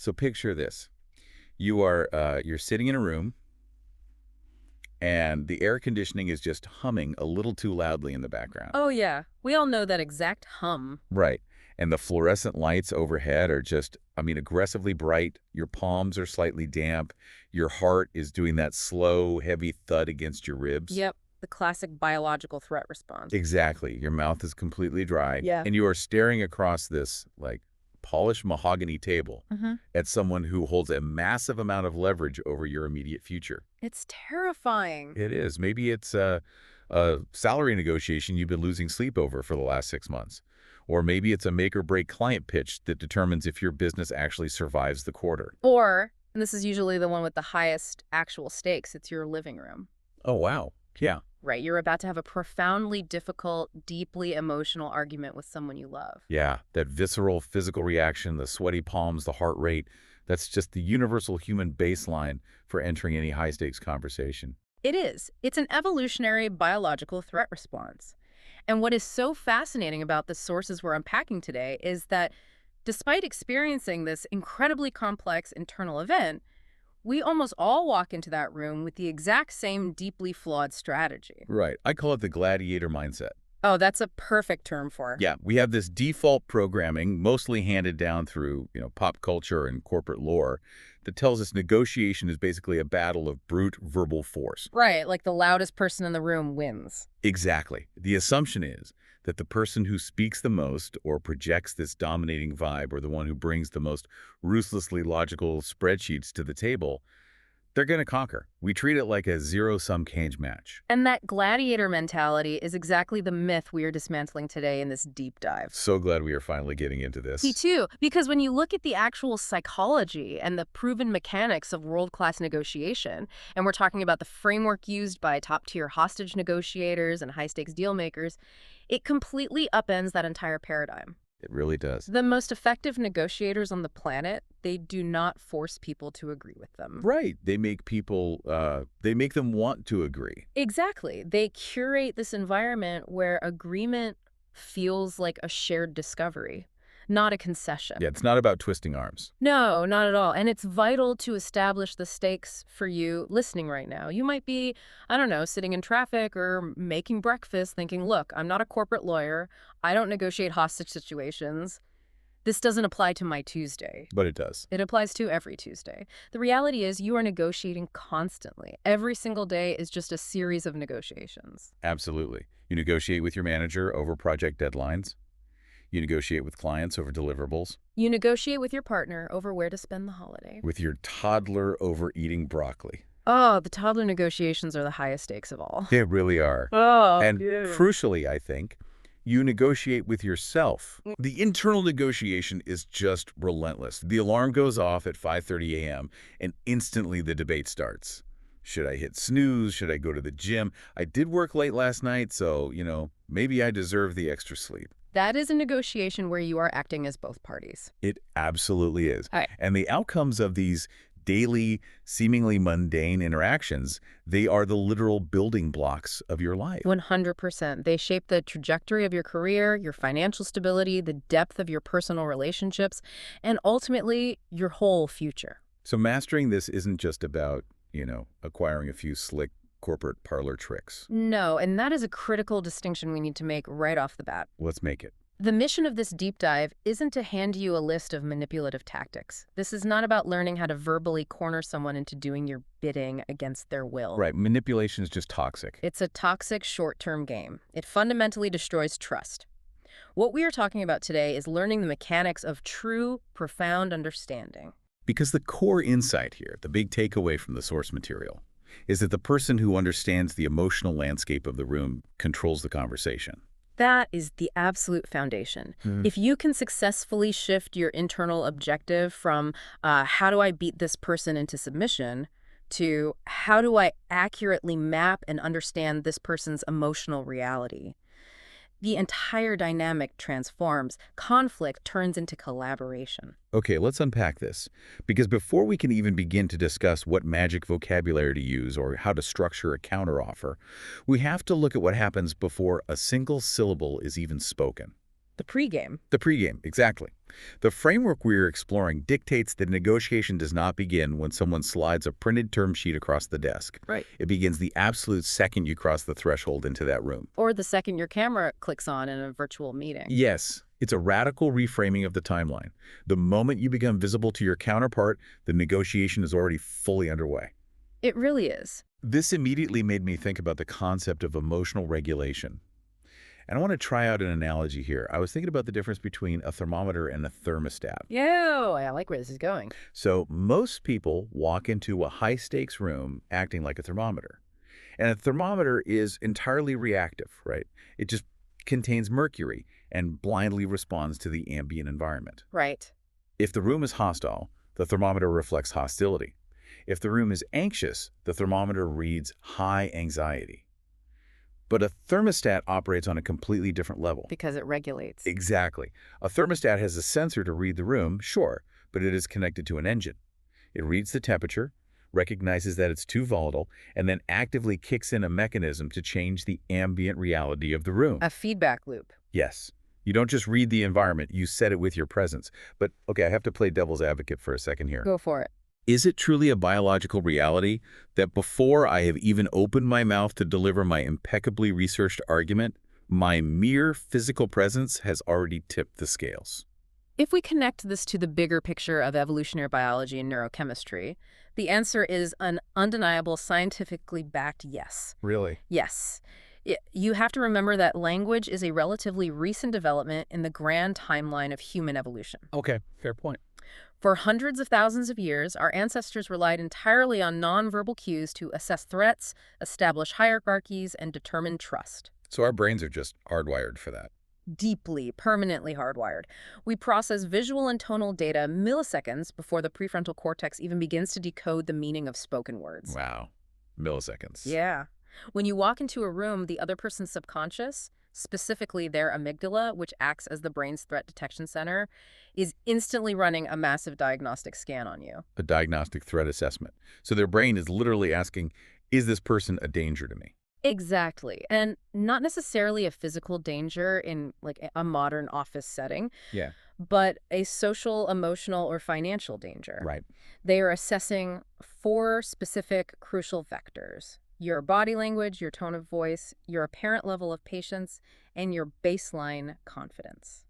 So picture this. You're sitting in a room, and the air conditioning is just humming a little too loudly in the background. Oh, yeah. We all know that exact hum. Right. And the fluorescent lights overhead are just, aggressively bright. Your palms are slightly damp. Your heart is doing that slow, heavy thud against your ribs. Yep, the classic biological threat response. Exactly. Your mouth is completely dry. Yeah. And you are staring across this, polished mahogany table Mm-hmm. at someone who holds a massive amount of leverage over your immediate future. It's terrifying. It is. Maybe it's a salary negotiation you've been losing sleep over for the last 6 months. Or maybe it's a make-or-break client pitch that determines if your business actually survives the quarter. Or, and this is usually the one with the highest actual stakes, it's your living room. Oh, wow. Yeah. Right, you're about to have a profoundly difficult, deeply emotional argument with someone you love. Yeah, that visceral physical reaction, the sweaty palms, the heart rate, that's just the universal human baseline for entering any high-stakes conversation. It is. It's an evolutionary biological threat response. And what is so fascinating about the sources we're unpacking today is that despite experiencing this incredibly complex internal event, we almost all walk into that room with the exact same deeply flawed strategy. Right. I call it the gladiator mindset. Oh, that's a perfect term for it. Yeah, we have this default programming, mostly handed down through, pop culture and corporate lore, that tells us negotiation is basically a battle of brute verbal force. Right, like the loudest person in the room wins. Exactly. The assumption is that the person who speaks the most or projects this dominating vibe or the one who brings the most ruthlessly logical spreadsheets to the table, they're going to conquer. We treat it like a zero-sum cage match. And that gladiator mentality is exactly the myth we are dismantling today in this deep dive. So glad we are finally getting into this. Me too, because when you look at the actual psychology and the proven mechanics of world-class negotiation, and we're talking about the framework used by top-tier hostage negotiators and high-stakes deal makers, it completely upends that entire paradigm. It really does. The most effective negotiators on the planet, they do not force people to agree with them. Right. They make them want to agree. Exactly. They curate this environment where agreement feels like a shared discovery, not a concession. Yeah, it's not about twisting arms. No, not at all. And it's vital to establish the stakes for you listening right now. You might be, I don't know, sitting in traffic or making breakfast thinking, look, I'm not a corporate lawyer. I don't negotiate hostage situations. This doesn't apply to my Tuesday. But it does. It applies to every Tuesday. The reality is you are negotiating constantly. Every single day is just a series of negotiations. Absolutely. You negotiate with your manager over project deadlines. You negotiate with clients over deliverables. You negotiate with your partner over where to spend the holiday. With your toddler over eating broccoli. Oh, the toddler negotiations are the highest stakes of all. They really are. Oh, And yeah. crucially, I think, you negotiate with yourself. The internal negotiation is just relentless. The alarm goes off at 5:30 a.m. and instantly the debate starts. Should I hit snooze? Should I go to the gym? I did work late last night, so, maybe I deserve the extra sleep. That is a negotiation where you are acting as both parties. It absolutely is. All right. And the outcomes of these daily, seemingly mundane interactions, they are the literal building blocks of your life. 100%. They shape the trajectory of your career, your financial stability, the depth of your personal relationships, and ultimately your whole future. So mastering this isn't just about, acquiring a few slick corporate parlor tricks. No, and that is a critical distinction we need to make right off the bat. Let's make it. The mission of this deep dive isn't to hand you a list of manipulative tactics. This is not about learning how to verbally corner someone into doing your bidding against their will. Right. Manipulation is just toxic. It's a toxic short-term game. It fundamentally destroys trust. What we are talking about today is learning the mechanics of true, profound understanding. Because the core insight here, the big takeaway from the source material, is that the person who understands the emotional landscape of the room controls the conversation. That is the absolute foundation. If you can successfully shift your internal objective from how do I beat this person into submission to how do I accurately map and understand this person's emotional reality, the entire dynamic transforms. Conflict turns into collaboration. Okay, let's unpack this. Because before we can even begin to discuss what magic vocabulary to use or how to structure a counteroffer, we have to look at what happens before a single syllable is even spoken. The pregame. The pregame, exactly. The framework we're exploring dictates that negotiation does not begin when someone slides a printed term sheet across the desk. Right. It begins the absolute second you cross the threshold into that room. Or the second your camera clicks on in a virtual meeting. Yes, it's a radical reframing of the timeline. The moment you become visible to your counterpart, the negotiation is already fully underway. It really is. This immediately made me think about the concept of emotional regulation. And I want to try out an analogy here. I was thinking about the difference between a thermometer and a thermostat. Yeah, I like where this is going. So most people walk into a high-stakes room acting like a thermometer. And a thermometer is entirely reactive, right? It just contains mercury and blindly responds to the ambient environment. Right. If the room is hostile, the thermometer reflects hostility. If the room is anxious, the thermometer reads high anxiety. But a thermostat operates on a completely different level. Because it regulates. Exactly. A thermostat has a sensor to read the room, sure, but it is connected to an engine. It reads the temperature, recognizes that it's too volatile, and then actively kicks in a mechanism to change the ambient reality of the room. A feedback loop. Yes. You don't just read the environment, you set it with your presence. But, okay, I have to play devil's advocate for a second here. Go for it. Is it truly a biological reality that before I have even opened my mouth to deliver my impeccably researched argument, my mere physical presence has already tipped the scales? If we connect this to the bigger picture of evolutionary biology and neurochemistry, the answer is an undeniable, scientifically backed yes. Really? Yes. You have to remember that language is a relatively recent development in the grand timeline of human evolution. Okay, fair point. For hundreds of thousands of years, our ancestors relied entirely on nonverbal cues to assess threats, establish hierarchies, and determine trust. So our brains are just hardwired for that. Deeply, permanently hardwired. We process visual and tonal data milliseconds before the prefrontal cortex even begins to decode the meaning of spoken words. Wow. Milliseconds. Yeah. When you walk into a room, the other person's subconscious, specifically their amygdala, which acts as the brain's threat detection center, is instantly running a massive diagnostic scan on you. A diagnostic threat assessment. So their brain is literally asking, is this person a danger to me? Exactly. And not necessarily a physical danger in like a modern office setting, Yeah. but a social, emotional, or financial danger. Right. They are assessing 4 specific crucial vectors: your body language, your tone of voice, your apparent level of patience, and your baseline confidence.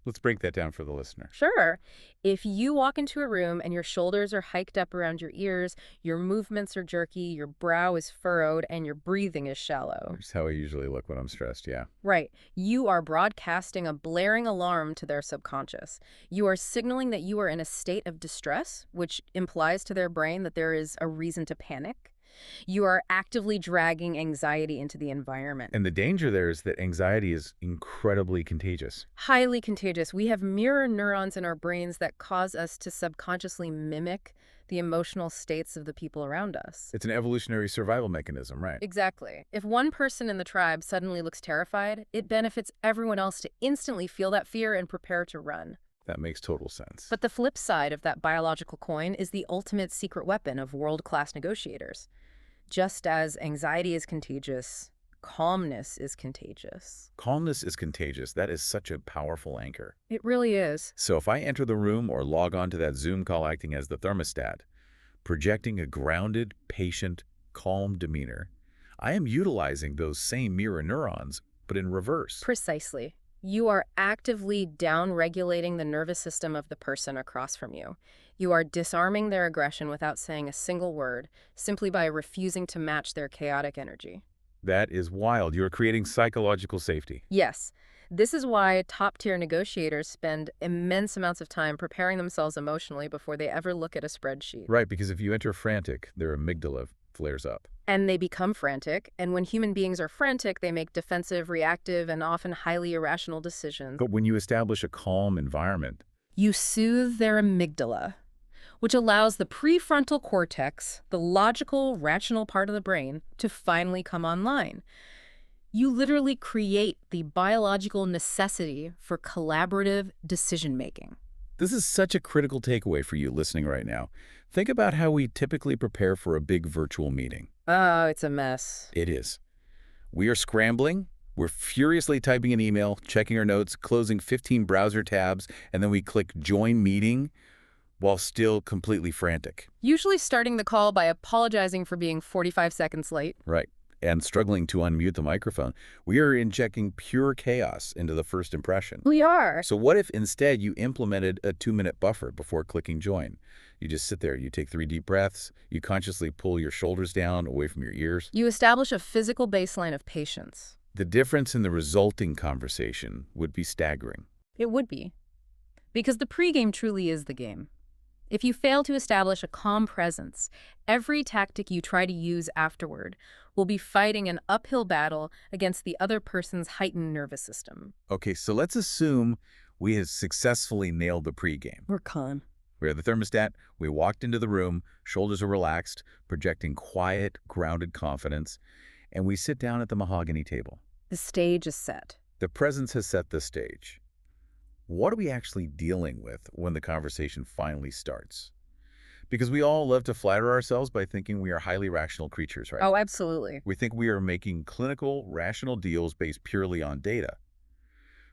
Let's break that down for the listener. Sure. If you walk into a room and your shoulders are hiked up around your ears, your movements are jerky, your brow is furrowed, and your breathing is shallow. Which is how I usually look when I'm stressed, yeah. Right. You are broadcasting a blaring alarm to their subconscious. You are signaling that you are in a state of distress, which implies to their brain that there is a reason to panic. You are actively dragging anxiety into the environment. And the danger there is that anxiety is incredibly contagious. Highly contagious. We have mirror neurons in our brains that cause us to subconsciously mimic the emotional states of the people around us. It's an evolutionary survival mechanism, right? Exactly. If one person in the tribe suddenly looks terrified, it benefits everyone else to instantly feel that fear and prepare to run. That makes total sense. But the flip side of that biological coin is the ultimate secret weapon of world-class negotiators. Just as anxiety is contagious, calmness is contagious. Calmness is contagious. That is such a powerful anchor. It really is. So if I enter the room or log on to that Zoom call acting as the thermostat, projecting a grounded, patient, calm demeanor, I am utilizing those same mirror neurons, but in reverse. Precisely. You are actively down-regulating the nervous system of the person across from you. You are disarming their aggression without saying a single word, simply by refusing to match their chaotic energy. That is wild. You're creating psychological safety. Yes. This is why top-tier negotiators spend immense amounts of time preparing themselves emotionally before they ever look at a spreadsheet. Right, because if you enter frantic, their amygdala flares up. And they become frantic, and when human beings are frantic, they make defensive, reactive, and often highly irrational decisions. But when you establish a calm environment, You soothe their amygdala, which allows the prefrontal cortex, the logical, rational part of the brain, to finally come online. You literally create the biological necessity for collaborative decision-making. this is such a critical takeaway for you listening right now. Think about how we typically prepare for a big virtual meeting. Oh, it's a mess. It is. We are scrambling, We're furiously typing an email, checking our notes, closing 15 browser tabs, and then we click Join Meeting while still completely frantic. Usually starting the call by apologizing for being 45 seconds late. Right. And struggling to unmute the microphone. We are injecting pure chaos into the first impression. We are. So what if instead you implemented a 2-minute buffer before clicking Join? You just sit there, you take 3 deep breaths, you consciously pull your shoulders down away from your ears. You establish a physical baseline of patience. The difference in the resulting conversation would be staggering. It would be. Because the pregame truly is the game. If you fail to establish a calm presence, every tactic you try to use afterward will be fighting an uphill battle against the other person's heightened nervous system. Okay, so let's assume we have successfully nailed the pregame. We're calm. We have the thermostat, we walked into the room, shoulders are relaxed, projecting quiet, grounded confidence, and we sit down at the mahogany table. The stage is set. The presence has set the stage. What are we actually dealing with when the conversation finally starts? Because we all love to flatter ourselves by thinking we are highly rational creatures, right? Oh, absolutely. We think we are making clinical, rational deals based purely on data.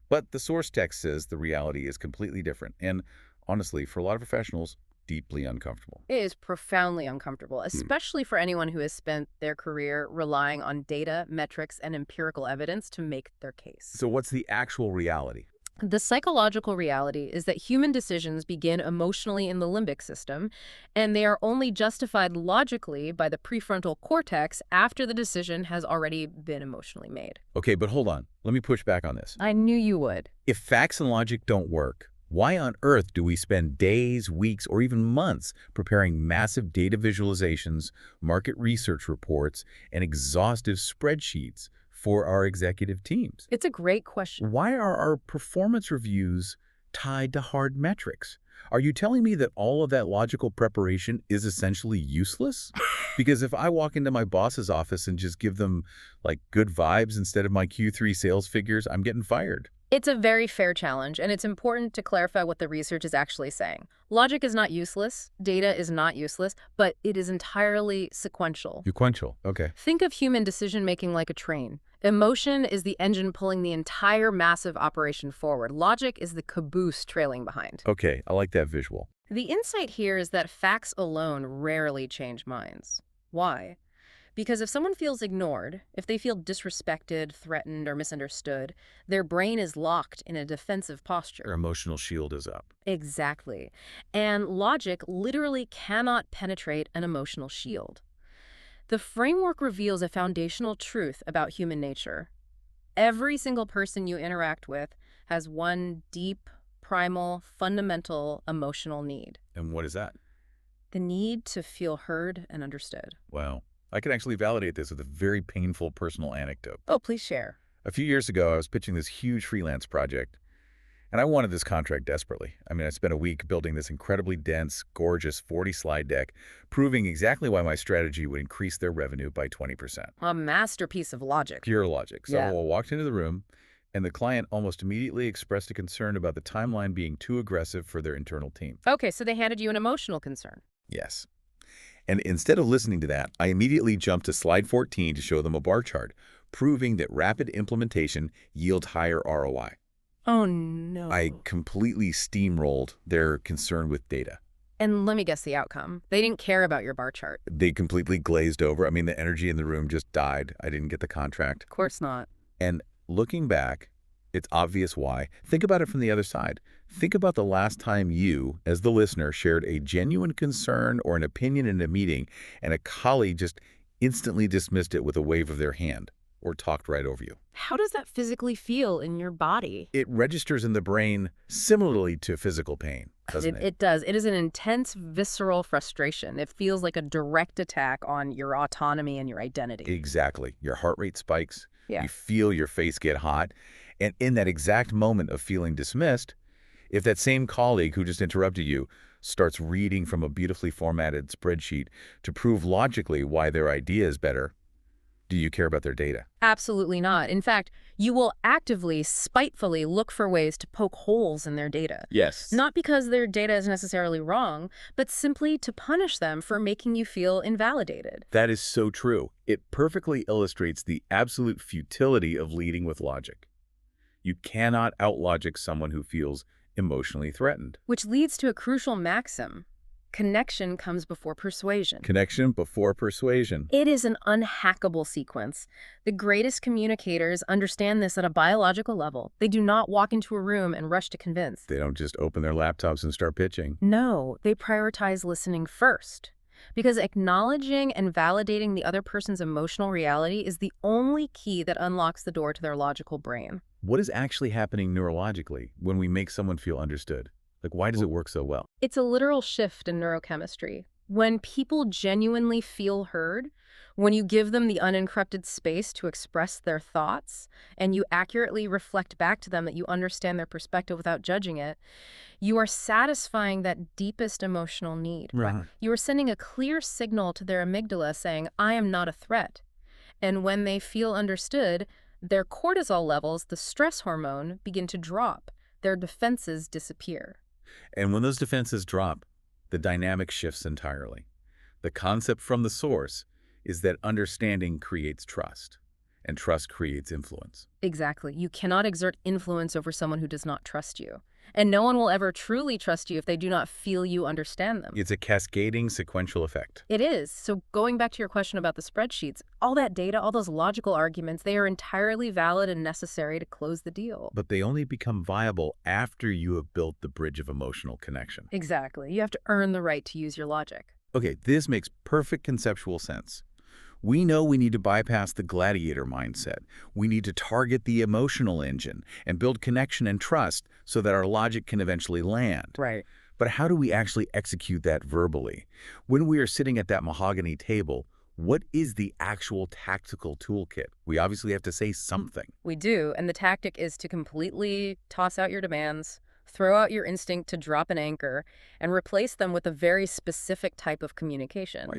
But the source text says the reality is completely different, and honestly, for a lot of professionals, deeply uncomfortable. It is profoundly uncomfortable, especially for anyone who has spent their career relying on data, metrics, and empirical evidence to make their case. So what's the actual reality? The psychological reality is that human decisions begin emotionally in the limbic system, and they are only justified logically by the prefrontal cortex after the decision has already been emotionally made. Okay, but hold on. Let me push back on this. I knew you would. If facts and logic don't work, why on earth do we spend days, weeks, or even months preparing massive data visualizations, market research reports, and exhaustive spreadsheets for our executive teams? It's a great question. Why are our performance reviews tied to hard metrics? Are you telling me that all of that logical preparation is essentially useless? Because if I walk into my boss's office and just give them, like, good vibes instead of my Q3 sales figures, I'm getting fired. It's a very fair challenge, and it's important to clarify what the research is actually saying. Logic is not useless, data is not useless, but it is entirely sequential. Sequential, okay. Think of human decision-making like a train. Emotion is the engine pulling the entire massive operation forward. Logic is the caboose trailing behind. Okay, I like that visual. The insight here is that facts alone rarely change minds. Why? Because if someone feels ignored, if they feel disrespected, threatened, or misunderstood, their brain is locked in a defensive posture. Their emotional shield is up. Exactly. And logic literally cannot penetrate an emotional shield. The framework reveals a foundational truth about human nature. Every single person you interact with has one deep, primal, fundamental emotional need. And what is that? The need to feel heard and understood. Wow. I can actually validate this with a very painful personal anecdote. Oh, please share. A few years ago, I was pitching this huge freelance project, and I wanted this contract desperately. I mean, I spent a week building this incredibly dense, gorgeous 40-slide deck, proving exactly why my strategy would increase their revenue by 20%. A masterpiece of logic. Pure logic. So Yeah. I walked into the room, and the client almost immediately expressed a concern about the timeline being too aggressive for their internal team. Okay, so they handed you an emotional concern. Yes. And instead of listening to that, I immediately jumped to slide 14 to show them a bar chart, proving that rapid implementation yields higher ROI. Oh, no. I completely steamrolled their concern with data. And let me guess the outcome. They didn't care about your bar chart. They completely glazed over. I mean, the energy in the room just died. I didn't get the contract. Of course not. And looking back, it's obvious why. Think about it from the other side. Think about the last time you, as the listener, shared a genuine concern or an opinion in a meeting, and a colleague just instantly dismissed it with a wave of their hand or talked right over you. How does that physically feel in your body? It registers in the brain similarly to physical pain, doesn't it? It does. It is an intense, visceral frustration. It feels like a direct attack on your autonomy and your identity. Exactly. Your heart rate spikes. Yeah. You feel your face get hot. And in that exact moment of feeling dismissed, if that same colleague who just interrupted you starts reading from a beautifully formatted spreadsheet to prove logically why their idea is better, Do you care about their data? Absolutely not. In fact, you will actively, spitefully look for ways to poke holes in their data. Yes. Not because their data is necessarily wrong, but simply to punish them for making you feel invalidated. That is so true. It perfectly illustrates the absolute futility of leading with logic. You cannot outlogic someone who feels emotionally threatened. Which leads to a crucial maxim. Connection comes before persuasion. Connection before persuasion. It is an unhackable sequence. The greatest communicators understand this at a biological level. They do not walk into a room and rush to convince. They don't just open their laptops and start pitching. No, they prioritize listening first. Because acknowledging and validating the other person's emotional reality is the only key that unlocks the door to their logical brain. What is actually happening neurologically when we make someone feel understood? Like, why does it work so well? It's a literal shift in neurochemistry. When people genuinely feel heard, when you give them the unencrypted space to express their thoughts, and you accurately reflect back to them that you understand their perspective without judging it, you are satisfying that deepest emotional need. Right. You are sending a clear signal to their amygdala saying, I am not a threat. And when they feel understood, their cortisol levels, the stress hormone, begin to drop. Their defenses disappear. And when those defenses drop, the dynamic shifts entirely. The concept from the source is that understanding creates trust, and trust creates influence. Exactly. You cannot exert influence over someone who does not trust you. And no one will ever truly trust you if they do not feel you understand them. It's a cascading sequential effect. It is. So going back to your question about the spreadsheets, all that data, all those logical arguments, they are entirely valid and necessary to close the deal. But they only become viable after you have built the bridge of emotional connection. Exactly. You have to earn the right to use your logic. Okay, this makes perfect conceptual sense. We know we need to bypass the gladiator mindset. We need to target the emotional engine and build connection and trust so that our logic can eventually land. Right. But how do we actually execute that verbally? When we are sitting at that mahogany table, what is the actual tactical toolkit? We obviously have to say something. We do, and the tactic is to completely toss out your demands, throw out your instinct to drop an anchor, and replace them with a very specific type of communication.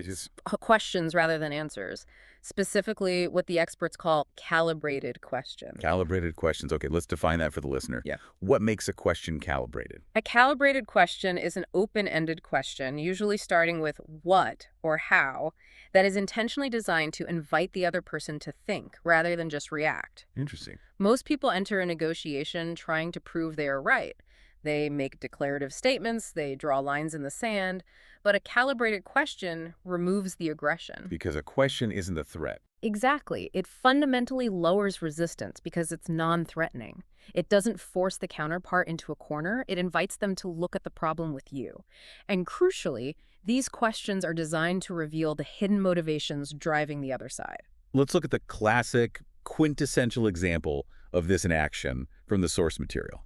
Questions rather than answers. Specifically, what the experts call calibrated questions. Calibrated questions. Okay, let's define that for the listener. Yeah. What makes a question calibrated? A calibrated question is an open-ended question, usually starting with what or how, that is intentionally designed to invite the other person to think rather than just react. Interesting. Most people enter a negotiation trying to prove they are right. They make declarative statements, they draw lines in the sand, but a calibrated question removes the aggression. Because a question isn't a threat. Exactly. It fundamentally lowers resistance because it's non-threatening. It doesn't force the counterpart into a corner. It invites them to look at the problem with you. And crucially, these questions are designed to reveal the hidden motivations driving the other side. Let's look at the classic, quintessential example of this in action from the source material.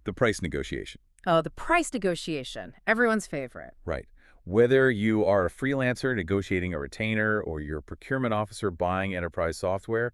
The price negotiation. Oh, the price negotiation. Everyone's favorite. Right. Whether you are a freelancer negotiating a retainer or you're a procurement officer buying enterprise software,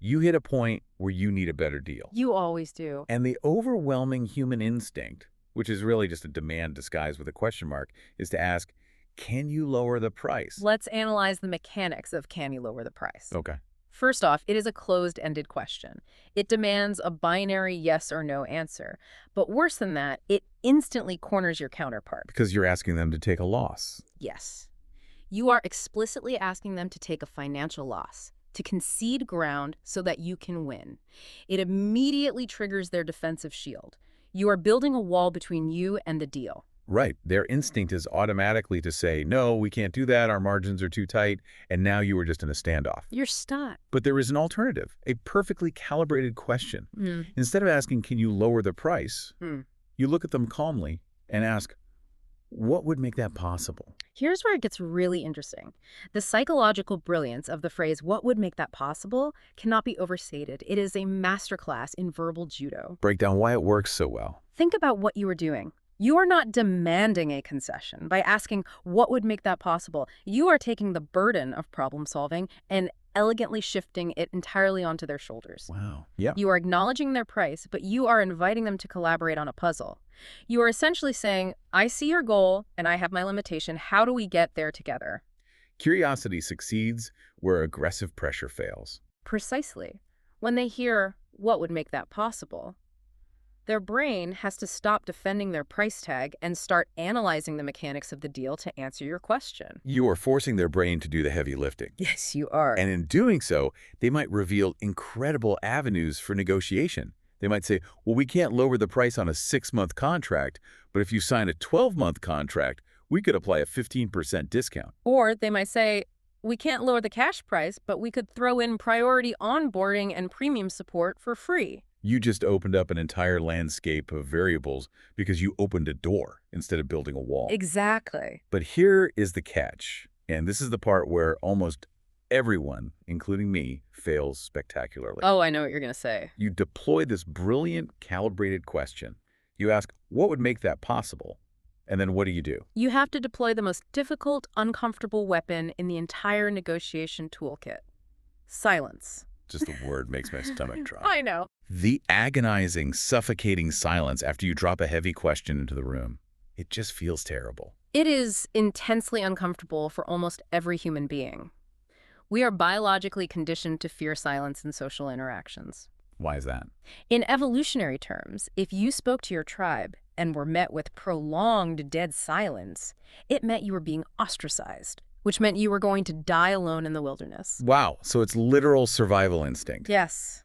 you hit a point where you need a better deal. You always do. And the overwhelming human instinct, which is really just a demand disguised with a question mark, is to ask, can you lower the price? Let's analyze the mechanics of can you lower the price. Okay. First off, it is a closed-ended question. It demands a binary yes or no answer. But worse than that, it instantly corners your counterpart. Because you're asking them to take a loss. Yes. You are explicitly asking them to take a financial loss, to concede ground so that you can win. It immediately triggers their defensive shield. You are building a wall between you and the deal. Right. Their instinct is automatically to say, no, we can't do that, our margins are too tight, and now you are just in a standoff. You're stuck. But there is an alternative, a perfectly calibrated question. Instead of asking, can you lower the price, you look at them calmly and ask, what would make that possible? Here's where it gets really interesting. The psychological brilliance of the phrase, what would make that possible, cannot be overstated. It is a masterclass in verbal judo. Break down why it works so well. Think about what you are doing. You are not demanding a concession by asking what would make that possible. You are taking the burden of problem solving and elegantly shifting it entirely onto their shoulders. Wow. Yeah. You are acknowledging their price, but you are inviting them to collaborate on a puzzle. You are essentially saying, I see your goal and I have my limitation. How do we get there together? Curiosity succeeds where aggressive pressure fails. Precisely. When they hear, what would make that possible? Their brain has to stop defending their price tag and start analyzing the mechanics of the deal to answer your question. You are forcing their brain to do the heavy lifting. Yes, you are. And in doing so, they might reveal incredible avenues for negotiation. They might say, well, we can't lower the price on a 6-month contract, but if you sign a 12-month contract, we could apply a 15% discount. Or they might say, we can't lower the cash price, but we could throw in priority onboarding and premium support for free. You just opened up an entire landscape of variables because you opened a door instead of building a wall. Exactly. But here is the catch, and this is the part where almost everyone, including me, fails spectacularly. Oh, I know what you're going to say. You deploy this brilliant, calibrated question. You ask, what would make that possible? And then what do? You have to deploy the most difficult, uncomfortable weapon in the entire negotiation toolkit. Silence. Just the word makes my stomach drop. I know. The agonizing, suffocating silence after you drop a heavy question into the room. It just feels terrible. It is intensely uncomfortable for almost every human being. We are biologically conditioned to fear silence in social interactions. Why is that? In evolutionary terms, if you spoke to your tribe and were met with prolonged dead silence, it meant you were being ostracized, which meant you were going to die alone in the wilderness. Wow, so it's literal survival instinct. Yes.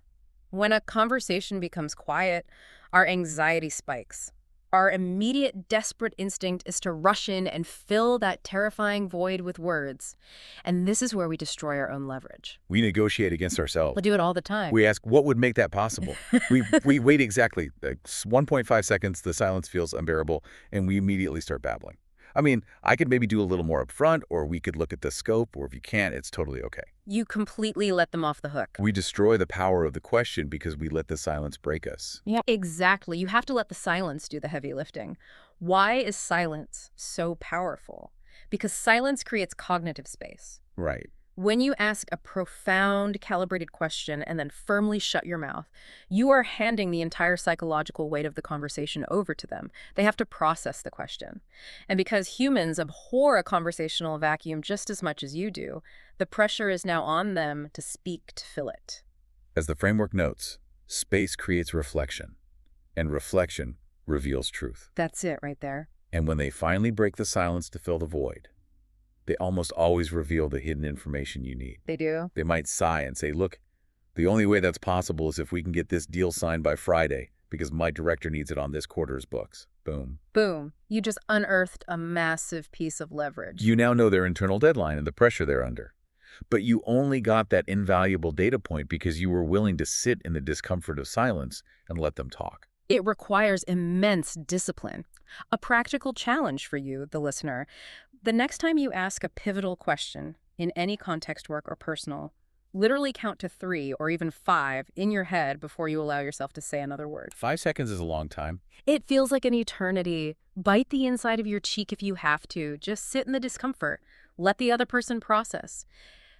When a conversation becomes quiet, our anxiety spikes. Our immediate, desperate instinct is to rush in and fill that terrifying void with words. And this is where we destroy our own leverage. We negotiate against ourselves. We do it all the time. We ask, what would make that possible? we wait exactly 1.5 seconds, the silence feels unbearable, and we immediately start babbling. I mean, I could maybe do a little more up front, or we could look at the scope, or if you can't, it's totally okay. You completely let them off the hook. We destroy the power of the question because we let the silence break us. Yeah, exactly. You have to let the silence do the heavy lifting. Why is silence so powerful? Because silence creates cognitive space. Right. When you ask a profound, calibrated question and then firmly shut your mouth, you are handing the entire psychological weight of the conversation over to them. They have to process the question. And because humans abhor a conversational vacuum just as much as you do, the pressure is now on them to speak to fill it. As the framework notes, space creates reflection, and reflection reveals truth. That's it right there. And when they finally break the silence to fill the void, they almost always reveal the hidden information you need. They do? They might sigh and say, look, the only way that's possible is if we can get this deal signed by Friday because my director needs it on this quarter's books. Boom. Boom. You just unearthed a massive piece of leverage. You now know their internal deadline and the pressure they're under. But you only got that invaluable data point because you were willing to sit in the discomfort of silence and let them talk. It requires immense discipline. A practical challenge for you, the listener. The next time you ask a pivotal question in any context, work or personal, literally count to 3 or even 5 in your head before you allow yourself to say another word. 5 seconds is a long time. It feels like an eternity. Bite the inside of your cheek if you have to. Just sit in the discomfort. Let the other person process.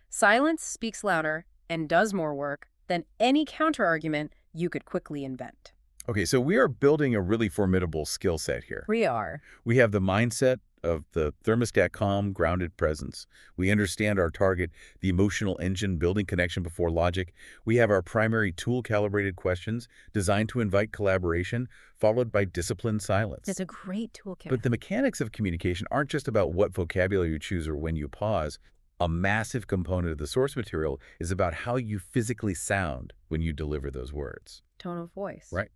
Silence speaks louder and does more work than any counterargument you could quickly invent. Okay, so we are building a really formidable skill set here. We are. We have the mindset of the thermostat calm, grounded presence. We understand our target, the emotional engine, building connection before logic. We have our primary tool calibrated questions designed to invite collaboration, followed by disciplined silence. It's a great toolkit. But the mechanics of communication aren't just about what vocabulary you choose or when you pause. A massive component of the source material is about how you physically sound when you deliver those words. Tone of voice. Right.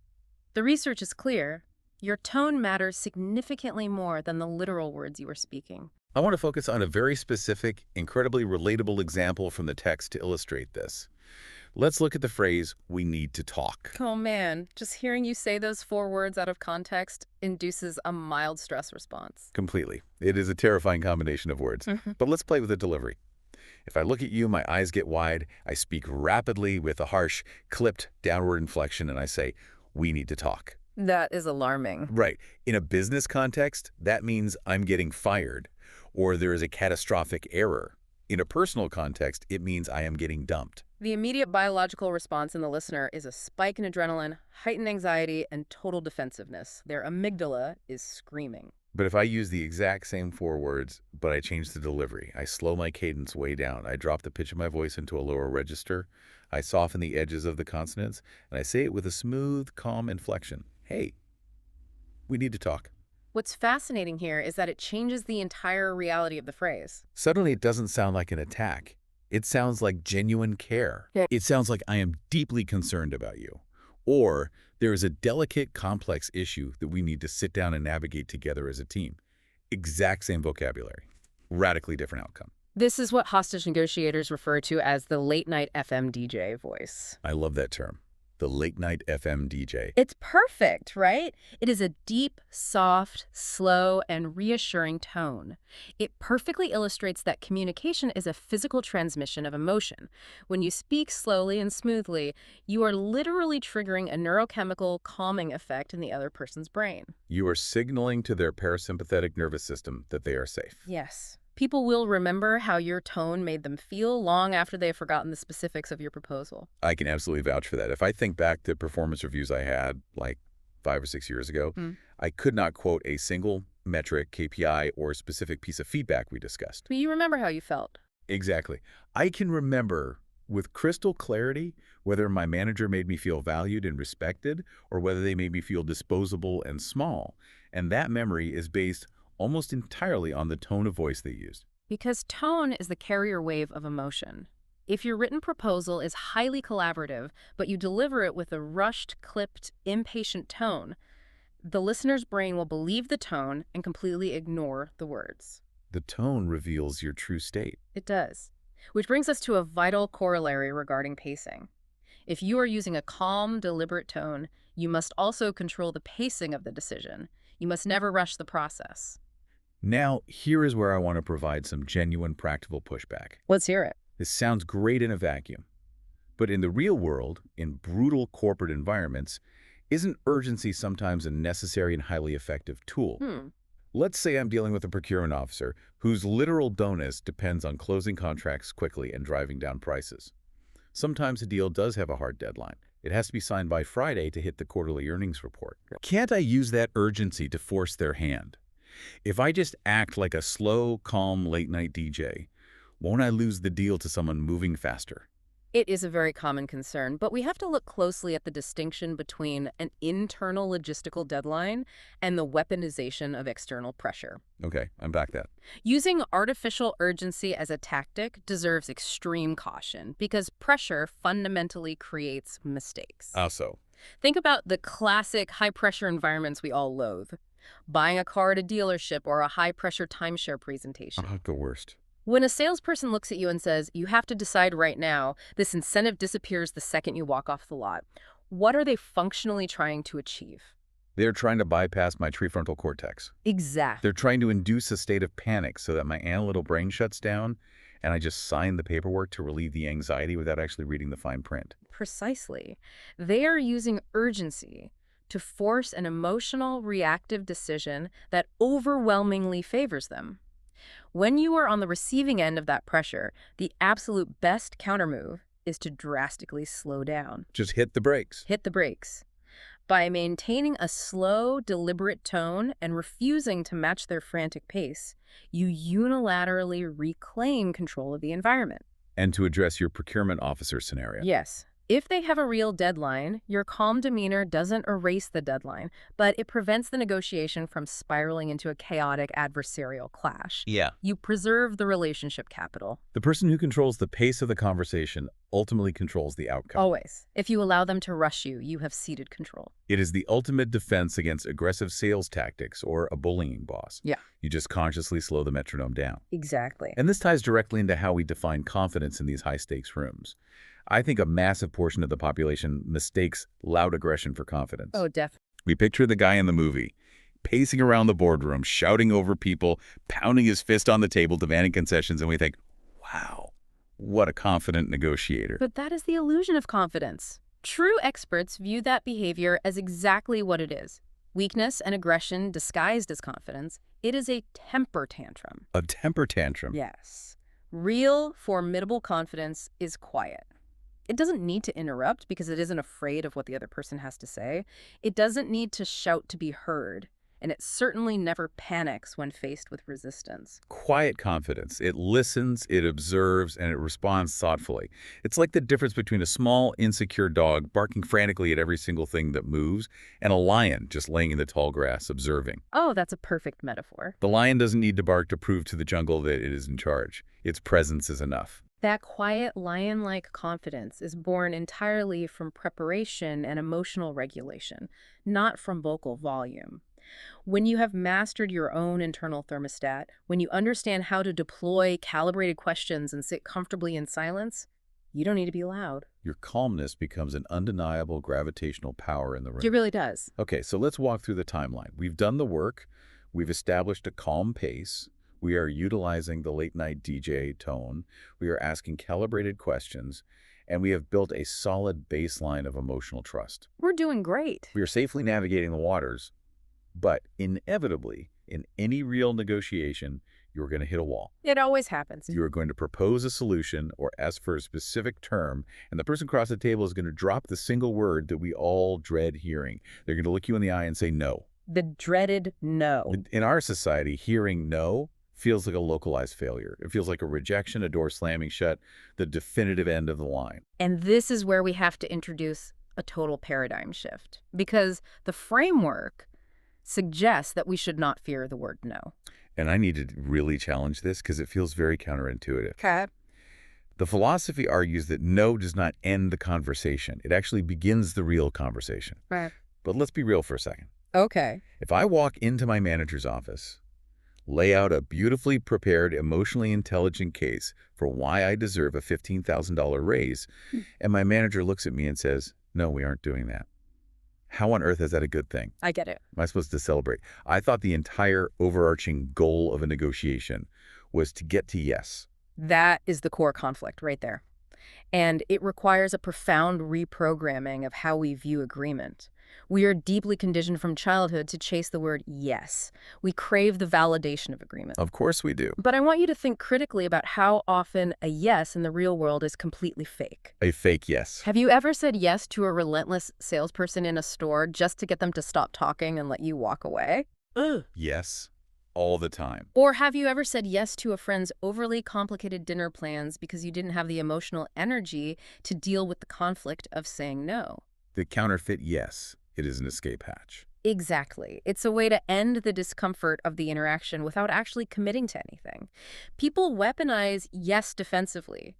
The research is clear. Your tone matters significantly more than the literal words you are speaking. I want to focus on a very specific, incredibly relatable example from the text to illustrate this. Let's look at the phrase, we need to talk. Oh man, just hearing you say those 4 words out of context induces a mild stress response. Completely. It is a terrifying combination of words. But let's play with the delivery. If I look at you, my eyes get wide, I speak rapidly with a harsh, clipped downward inflection, and I say, we need to talk. That is alarming. Right. In a business context, that means I'm getting fired, or there is a catastrophic error. In a personal context, it means I am getting dumped. The immediate biological response in the listener is a spike in adrenaline, heightened anxiety, and total defensiveness. Their amygdala is screaming. But if I use the exact same 4 words, but I change the delivery. I slow my cadence way down. I drop the pitch of my voice into a lower register. I soften the edges of the consonants, and I say it with a smooth, calm inflection. Hey, we need to talk. What's fascinating here is that it changes the entire reality of the phrase. Suddenly, it doesn't sound like an attack. It sounds like genuine care. Yeah. It sounds like I am deeply concerned about you. Or there is a delicate, complex issue that we need to sit down and navigate together as a team. Exact same vocabulary. Radically different outcome. This is what hostage negotiators refer to as the late-night FM DJ voice. I love that term. The late-night FM DJ. It's perfect, right? It is a deep, soft, slow, and reassuring tone. It perfectly illustrates that communication is a physical transmission of emotion. When you speak slowly and smoothly, you are literally triggering a neurochemical calming effect in the other person's brain. You are signaling to their parasympathetic nervous system that they are safe. Yes. People will remember how your tone made them feel long after they've forgotten the specifics of your proposal. I can absolutely vouch for that. If I think back to performance reviews I had like 5 or 6 years ago, I could not quote a single metric, KPI, or specific piece of feedback we discussed. But you remember how you felt. Exactly. I can remember with crystal clarity whether my manager made me feel valued and respected or whether they made me feel disposable and small. And that memory is based almost entirely on the tone of voice they used. Because tone is the carrier wave of emotion. If your written proposal is highly collaborative, but you deliver it with a rushed, clipped, impatient tone, the listener's brain will believe the tone and completely ignore the words. The tone reveals your true state. It does. Which brings us to a vital corollary regarding pacing. If you are using a calm, deliberate tone, you must also control the pacing of the decision. You must never rush the process. Now, here is where I want to provide some genuine practical pushback. Let's hear it. This sounds great in a vacuum. But in the real world, in brutal corporate environments, isn't urgency sometimes a necessary and highly effective tool? Let's say I'm dealing with a procurement officer whose literal bonus depends on closing contracts quickly and driving down prices. Sometimes a deal does have a hard deadline. It has to be signed by Friday to hit the quarterly earnings report. Can't I use that urgency to force their hand? If I just act like a slow, calm, late-night DJ, won't I lose the deal to someone moving faster? It is a very common concern, but we have to look closely at the distinction between an internal logistical deadline and the weaponization of external pressure. Okay, I'm back that. Using artificial urgency as a tactic deserves extreme caution because pressure fundamentally creates mistakes. How so? Think about the classic high-pressure environments we all loathe. Buying a car at a dealership or a high-pressure timeshare presentation. The worst. When a salesperson looks at you and says, you have to decide right now, this incentive disappears the second you walk off the lot. What are they functionally trying to achieve? They're trying to bypass my prefrontal cortex. Exactly. They're trying to induce a state of panic so that my analytical brain shuts down and I just sign the paperwork to relieve the anxiety without actually reading the fine print. Precisely. They are using urgency to force an emotional, reactive decision that overwhelmingly favors them. When you are on the receiving end of that pressure, the absolute best countermove is to drastically slow down. Just hit the brakes. Hit the brakes. By maintaining a slow, deliberate tone and refusing to match their frantic pace, you unilaterally reclaim control of the environment. And to address your procurement officer scenario. Yes. If they have a real deadline, your calm demeanor doesn't erase the deadline, but it prevents the negotiation from spiraling into a chaotic adversarial clash. Yeah. You preserve the relationship capital. The person who controls the pace of the conversation ultimately controls the outcome. Always. If you allow them to rush you, you have ceded control. It is the ultimate defense against aggressive sales tactics or a bullying boss. Yeah. You just consciously slow the metronome down. Exactly. And this ties directly into how we define confidence in these high-stakes rooms. I think a massive portion of the population mistakes loud aggression for confidence. Oh, definitely. We picture the guy in the movie, pacing around the boardroom, shouting over people, pounding his fist on the table, demanding concessions, and we think, wow, what a confident negotiator. But that is the illusion of confidence. True experts view that behavior as exactly what it is. Weakness and aggression disguised as confidence. It is a temper tantrum. A temper tantrum. Yes. Real, formidable confidence is quiet. It doesn't need to interrupt because it isn't afraid of what the other person has to say. It doesn't need to shout to be heard. and it certainly never panics when faced with resistance. Quiet confidence. It listens, it observes, and it responds thoughtfully. It's like the difference between a small, insecure dog barking frantically at every single thing that moves and a lion just laying in the tall grass observing. Oh, that's a perfect metaphor. The lion doesn't need to bark to prove to the jungle that it is in charge. Its presence is enough. That quiet, lion-like confidence is born entirely from preparation and emotional regulation, not from vocal volume. When you have mastered your own internal thermostat, when you understand how to deploy calibrated questions and sit comfortably in silence, you don't need to be loud. Your calmness becomes an undeniable gravitational power in the room. It really does. Okay, so let's walk through the timeline. We've done the work. We've established a calm pace. We are utilizing the late-night DJ tone. We are asking calibrated questions. And we have built a solid baseline of emotional trust. We're doing great. We are safely navigating the waters. But inevitably, in any real negotiation, you're going to hit a wall. It always happens. You are going to propose a solution or ask for a specific term, and the person across the table is going to drop the single word that we all dread hearing. They're going to look you in the eye and say no. The dreaded no. In our society, hearing no feels like a localized failure. It feels like a rejection, a door slamming shut, the definitive end of the line. And this is where we have to introduce a total paradigm shift, because the framework suggests that we should not fear the word no. And I need to really challenge this because it feels very counterintuitive. Okay. The philosophy argues that no does not end the conversation. It actually begins the real conversation. Right. But let's be real for a second. Okay. If I walk into my manager's office, lay out a beautifully prepared, emotionally intelligent case for why I deserve a $15,000 raise, and my manager looks at me and says, no, we aren't doing that. How on earth is that a good thing? I get it. Am I supposed to celebrate? I thought the entire overarching goal of a negotiation was to get to yes. That is the core conflict right there. And it requires a profound reprogramming of how we view agreement. We are deeply conditioned from childhood to chase the word yes. We crave the validation of agreement. Of course we do. But I want you to think critically about how often a yes in the real world is completely fake. A fake yes. Have you ever said yes to a relentless salesperson in a store just to get them to stop talking and let you walk away? Ugh. Yes, all the time. Or have you ever said yes to a friend's overly complicated dinner plans because you didn't have the emotional energy to deal with the conflict of saying no? The counterfeit yes. It is an escape hatch. Exactly. It's a way to end the discomfort of the interaction without actually committing to anything. People weaponize yes defensively.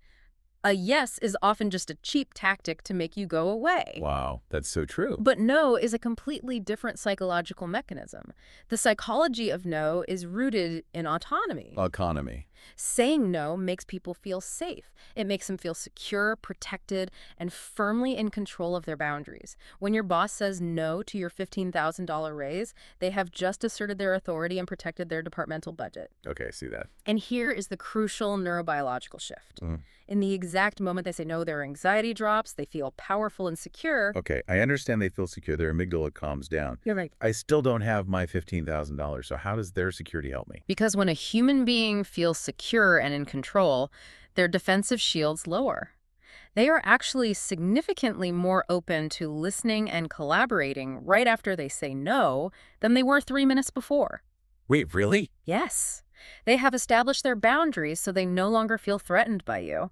A yes is often just a cheap tactic to make you go away. Wow, that's so true. But no is a completely different psychological mechanism. The psychology of no is rooted in autonomy. Autonomy. Saying no makes people feel safe. It makes them feel secure, protected, and firmly in control of their boundaries. When your boss says no to your $15,000 raise, they have just asserted their authority and protected their departmental budget. Okay, I see that. And here is the crucial neurobiological shift. In the exact moment they say no, their anxiety drops, they feel powerful and secure. Okay, I understand they feel secure. Their amygdala calms down. You're right. I still don't have my $15,000, so how does their security help me? Because when a human being feels secure and in control, their defensive shields lower. They are actually significantly more open to listening and collaborating right after they say no than they were 3 minutes before. Wait, really? Yes. They have established their boundaries so they no longer feel threatened by you.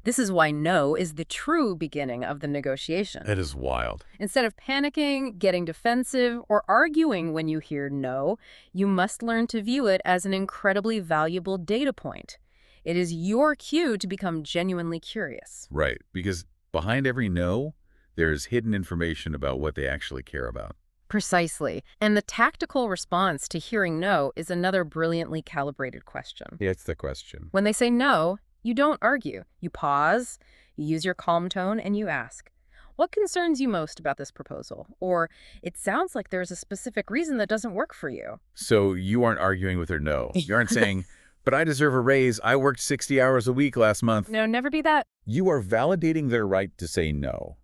This is why no is the true beginning of the negotiation. That is wild. Instead of panicking, getting defensive, or arguing when you hear no, you must learn to view it as an incredibly valuable data point. It is your cue to become genuinely curious. Right, because behind every no, there's hidden information about what they actually care about. Precisely. And the tactical response to hearing no is another brilliantly calibrated question. Yeah, it's the question. When they say no, you don't argue. You pause, you use your calm tone, and you ask, what concerns you most about this proposal? Or, it sounds like there's a specific reason that doesn't work for you. So you aren't arguing with their no. You aren't saying, but I deserve a raise. I worked 60 hours a week last month. No, never be that. You are validating their right to say no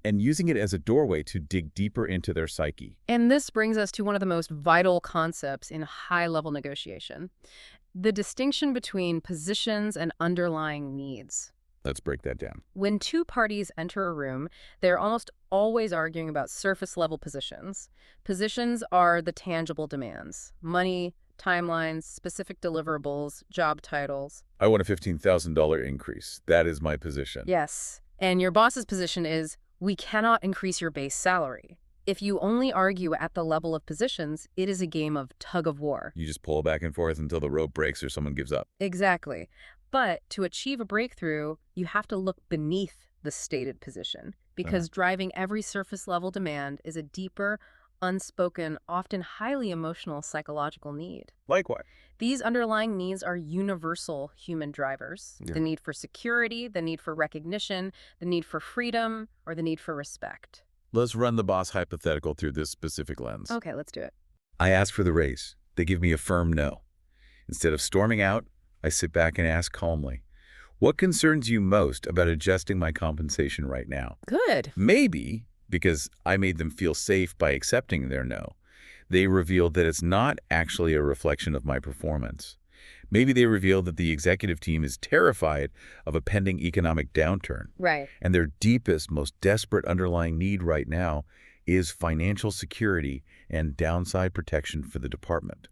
and using it as a doorway to dig deeper into their psyche. And this brings us to one of the most vital concepts in high-level negotiation, the distinction between positions and underlying needs. Let's break that down. When two parties enter a room, they're almost always arguing about surface-level positions. Positions are the tangible demands: money, timelines, specific deliverables, job titles. I want a $15,000 increase. That is my position. Yes. And your boss's position is, we cannot increase your base salary. If you only argue at the level of positions, it is a game of tug-of-war. You just pull back and forth until the rope breaks or someone gives up. Exactly. But to achieve a breakthrough, you have to look beneath the stated position, because driving every surface-level demand is a deeper, unspoken, often highly emotional psychological need. Likewise. These underlying needs are universal human drivers. Yeah. The need for security, the need for recognition, the need for freedom, or the need for respect. Let's run the boss hypothetical through this specific lens. Okay, let's do it. I ask for the raise. They give me a firm no. Instead of storming out, I sit back and ask calmly, what concerns you most about adjusting my compensation right now? Good. Maybe, because I made them feel safe by accepting their no, they reveal that it's not actually a reflection of my performance. Maybe they reveal that the executive team is terrified of a pending economic downturn. Right. And their deepest, most desperate underlying need right now is financial security and downside protection for the department.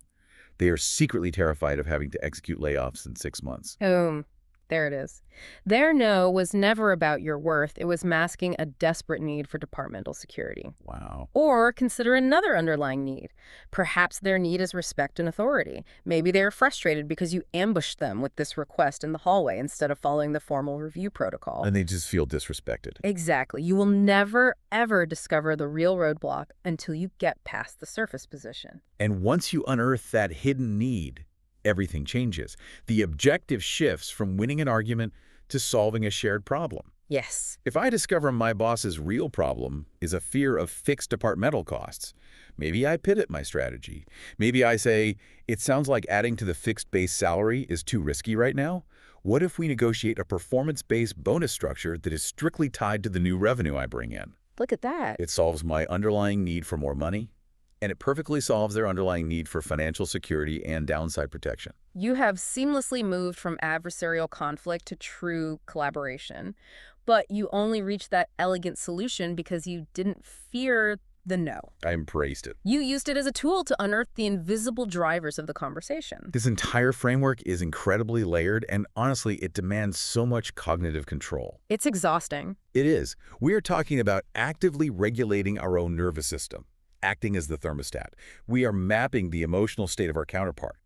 They are secretly terrified of having to execute layoffs in 6 months. Boom. There it is. Their no was never about your worth. It was masking a desperate need for departmental security. Wow. Or consider another underlying need. Perhaps their need is respect and authority. Maybe they're frustrated because you ambushed them with this request in the hallway instead of following the formal review protocol. And they just feel disrespected. Exactly. You will never, ever discover the real roadblock until you get past the surface position. And once you unearth that hidden need, everything changes. The objective shifts from winning an argument to solving a shared problem. Yes. If I discover my boss's real problem is a fear of fixed departmental costs, maybe I pivot my strategy. Maybe I say, it sounds like adding to the fixed base salary is too risky right now. What if we negotiate a performance-based bonus structure that is strictly tied to the new revenue I bring in? Look at that. It solves my underlying need for more money, and it perfectly solves their underlying need for financial security and downside protection. You have seamlessly moved from adversarial conflict to true collaboration, but you only reached that elegant solution because you didn't fear the no. I embraced it. You used it as a tool to unearth the invisible drivers of the conversation. This entire framework is incredibly layered, and honestly, it demands so much cognitive control. It's exhausting. It is. We are talking about actively regulating our own nervous system, acting as the thermostat. We are mapping the emotional state of our counterpart.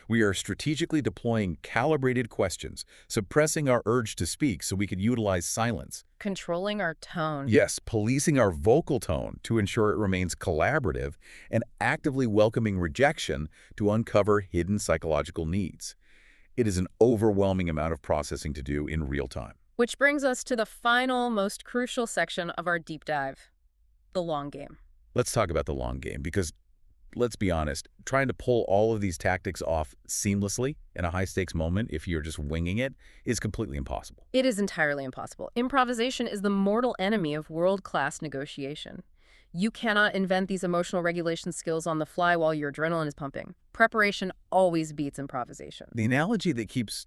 We are strategically deploying calibrated questions, suppressing our urge to speak so we could utilize silence. Controlling our tone. Yes, policing our vocal tone to ensure it remains collaborative, and actively welcoming rejection to uncover hidden psychological needs. It is an overwhelming amount of processing to do in real time. Which brings us to the final, most crucial section of our deep dive, the long game. Let's talk about the long game, because let's be honest, trying to pull all of these tactics off seamlessly in a high-stakes moment, if you're just winging it, is completely impossible. It is entirely impossible. Improvisation is the mortal enemy of world-class negotiation. You cannot invent these emotional regulation skills on the fly while your adrenaline is pumping. Preparation always beats improvisation. The analogy that keeps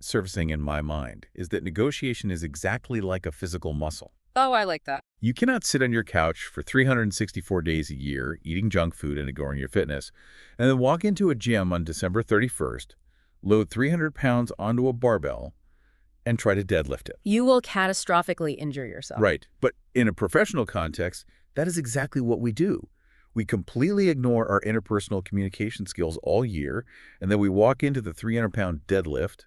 surfacing in my mind is that negotiation is exactly like a physical muscle. Oh, I like that. You cannot sit on your couch for 364 days a year, eating junk food and ignoring your fitness, and then walk into a gym on December 31st, load 300 pounds onto a barbell, and try to deadlift it. You will catastrophically injure yourself. Right. But in a professional context, that is exactly what we do. We completely ignore our interpersonal communication skills all year, and then we walk into the 300-pound deadlift,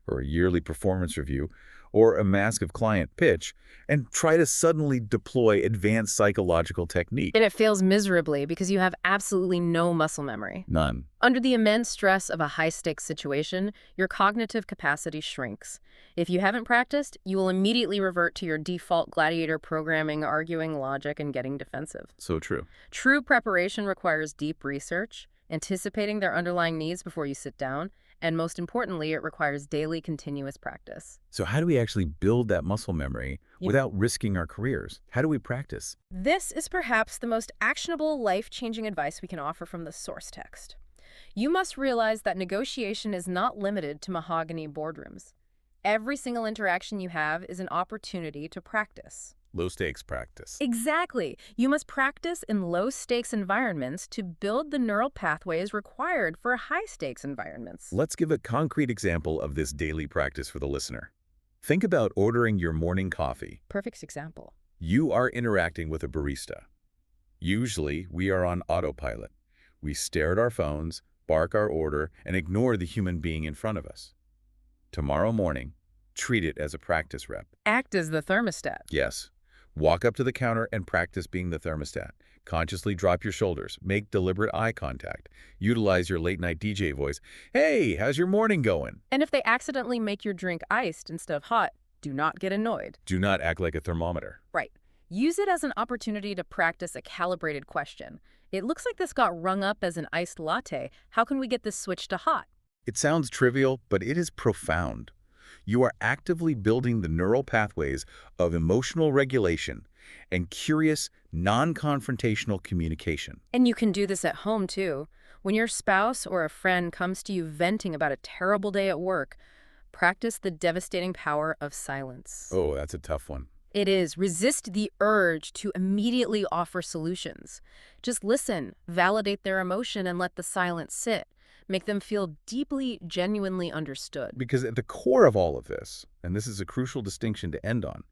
or a yearly performance review, or a massive client pitch, and try to suddenly deploy advanced psychological technique. And it fails miserably because you have absolutely no muscle memory. None. Under the immense stress of a high-stakes situation, your cognitive capacity shrinks. If you haven't practiced, you will immediately revert to your default gladiator programming, arguing logic, and getting defensive. So true. True preparation requires deep research, anticipating their underlying needs before you sit down, and most importantly, it requires daily continuous practice. So how do we actually build that muscle memory without risking our careers? How do we practice? This is perhaps the most actionable, life-changing advice we can offer from the source text. You must realize that negotiation is not limited to mahogany boardrooms. Every single interaction you have is an opportunity to practice. Low-stakes practice. Exactly. You must practice in low-stakes environments to build the neural pathways required for high-stakes environments. Let's give a concrete example of this daily practice for the listener. Think about ordering your morning coffee. Perfect example. You are interacting with a barista. Usually, we are on autopilot. We stare at our phones, bark our order, and ignore the human being in front of us. Tomorrow morning, treat it as a practice rep. Act as the thermostat. Yes. Walk up to the counter and practice being the thermostat. Consciously drop your shoulders. Make deliberate eye contact. Utilize your late-night DJ voice. Hey, how's your morning going? And if they accidentally make your drink iced instead of hot, do not get annoyed. Do not act like a thermometer. Right. Use it as an opportunity to practice a calibrated question. It looks like this got rung up as an iced latte. How can we get this switched to hot? It sounds trivial, but it is profound. You are actively building the neural pathways of emotional regulation and curious, non-confrontational communication. And you can do this at home, too. When your spouse or a friend comes to you venting about a terrible day at work, practice the devastating power of silence. Oh, that's a tough one. It is. Resist the urge to immediately offer solutions. Just listen, validate their emotion, and let the silence sit. Make them feel deeply, genuinely understood. Because at the core of all of this, and this is a crucial distinction to end on,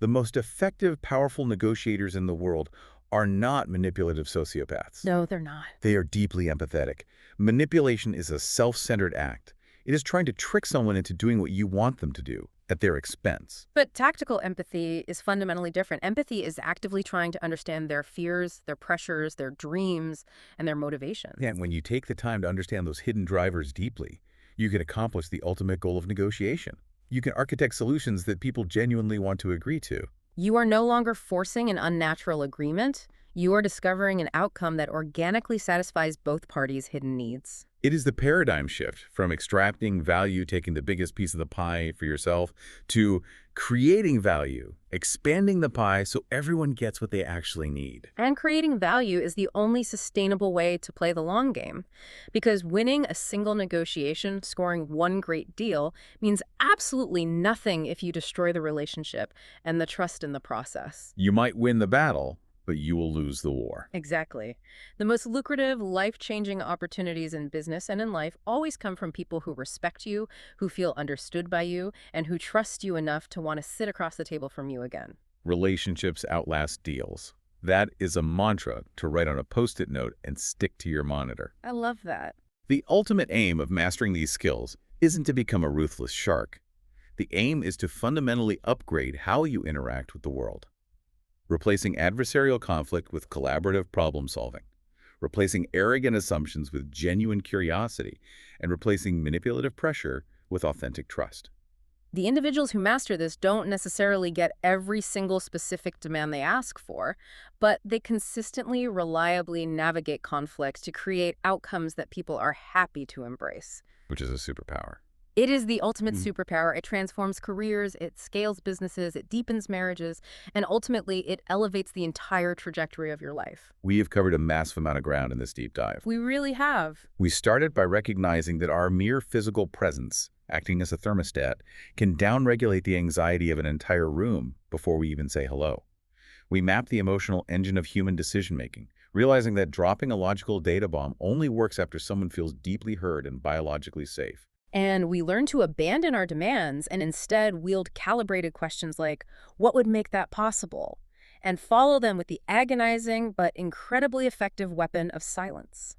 the most effective, powerful negotiators in the world are not manipulative sociopaths. No, they're not. They are deeply empathetic. Manipulation is a self-centered act. It is trying to trick someone into doing what you want them to do at their expense. But tactical empathy is fundamentally different. Empathy is actively trying to understand their fears, their pressures, their dreams, and their motivations. Yeah, and when you take the time to understand those hidden drivers deeply, you can accomplish the ultimate goal of negotiation. You can architect solutions that people genuinely want to agree to. You are no longer forcing an unnatural agreement. You are discovering an outcome that organically satisfies both parties' hidden needs. It is the paradigm shift from extracting value, taking the biggest piece of the pie for yourself, to creating value, expanding the pie so everyone gets what they actually need. And creating value is the only sustainable way to play the long game. Because winning a single negotiation, scoring one great deal, means absolutely nothing if you destroy the relationship and the trust in the process. You might win the battle, but you will lose the war. Exactly. The most lucrative, life-changing opportunities in business and in life always come from people who respect you, who feel understood by you, and who trust you enough to want to sit across the table from you again. Relationships outlast deals. That is a mantra to write on a Post-it note and stick to your monitor. I love that. The ultimate aim of mastering these skills isn't to become a ruthless shark. The aim is to fundamentally upgrade how you interact with the world. Replacing adversarial conflict with collaborative problem-solving, replacing arrogant assumptions with genuine curiosity, and replacing manipulative pressure with authentic trust. The individuals who master this don't necessarily get every single specific demand they ask for, but they consistently, reliably navigate conflicts to create outcomes that people are happy to embrace. Which is a superpower. It is the ultimate superpower. It transforms careers, it scales businesses, it deepens marriages, and ultimately it elevates the entire trajectory of your life. We have covered a massive amount of ground in this deep dive. We really have. We started by recognizing that our mere physical presence, acting as a thermostat, can downregulate the anxiety of an entire room before we even say hello. We mapped the emotional engine of human decision-making, realizing that dropping a logical data bomb only works after someone feels deeply heard and biologically safe. And we learn to abandon our demands and instead wield calibrated questions like, what would make that possible? And follow them with the agonizing but incredibly effective weapon of silence.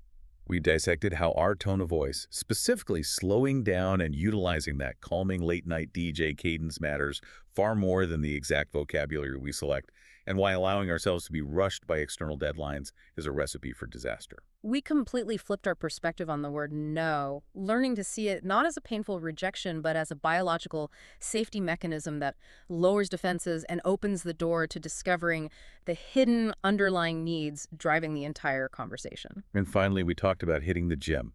We dissected how our tone of voice, specifically slowing down and utilizing that calming late-night DJ cadence, matters far more than the exact vocabulary we select, and why allowing ourselves to be rushed by external deadlines is a recipe for disaster. We completely flipped our perspective on the word no, learning to see it not as a painful rejection, but as a biological safety mechanism that lowers defenses and opens the door to discovering the hidden underlying needs driving the entire conversation. And finally, we talked about hitting the gym.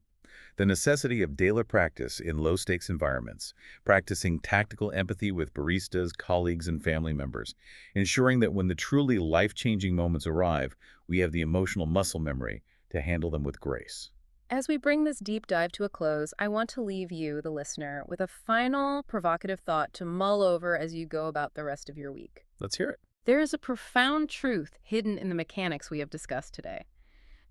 The necessity of daily practice in low-stakes environments, practicing tactical empathy with baristas, colleagues, and family members, ensuring that when the truly life-changing moments arrive, we have the emotional muscle memory to handle them with grace. As we bring this deep dive to a close, I want to leave you, the listener, with a final provocative thought to mull over as you go about the rest of your week. Let's hear it. There is a profound truth hidden in the mechanics we have discussed today.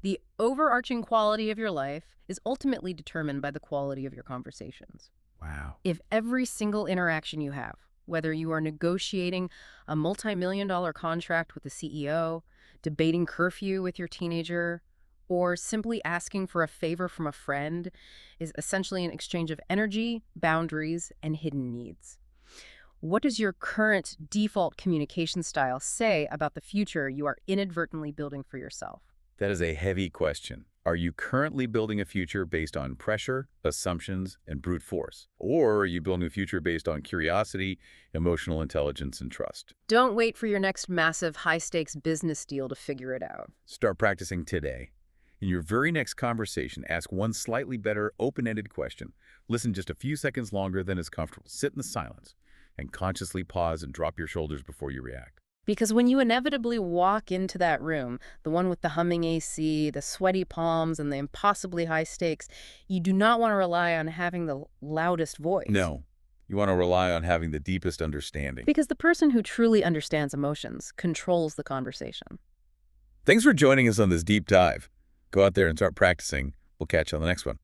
The overarching quality of your life is ultimately determined by the quality of your conversations. Wow. If every single interaction you have, whether you are negotiating a multi-million-dollar contract with the CEO, debating curfew with your teenager, or simply asking for a favor from a friend, is essentially an exchange of energy, boundaries, and hidden needs. What does your current default communication style say about the future you are inadvertently building for yourself? That is a heavy question. Are you currently building a future based on pressure, assumptions, and brute force? Or are you building a future based on curiosity, emotional intelligence, and trust? Don't wait for your next massive, high-stakes business deal to figure it out. Start practicing today. In your very next conversation, ask one slightly better, open-ended question. Listen just a few seconds longer than is comfortable. Sit in the silence and consciously pause and drop your shoulders before you react. Because when you inevitably walk into that room, the one with the humming AC, the sweaty palms, and the impossibly high stakes, you do not want to rely on having the loudest voice. No, you want to rely on having the deepest understanding. Because the person who truly understands emotions controls the conversation. Thanks for joining us on this deep dive. Go out there and start practicing. We'll catch you on the next one.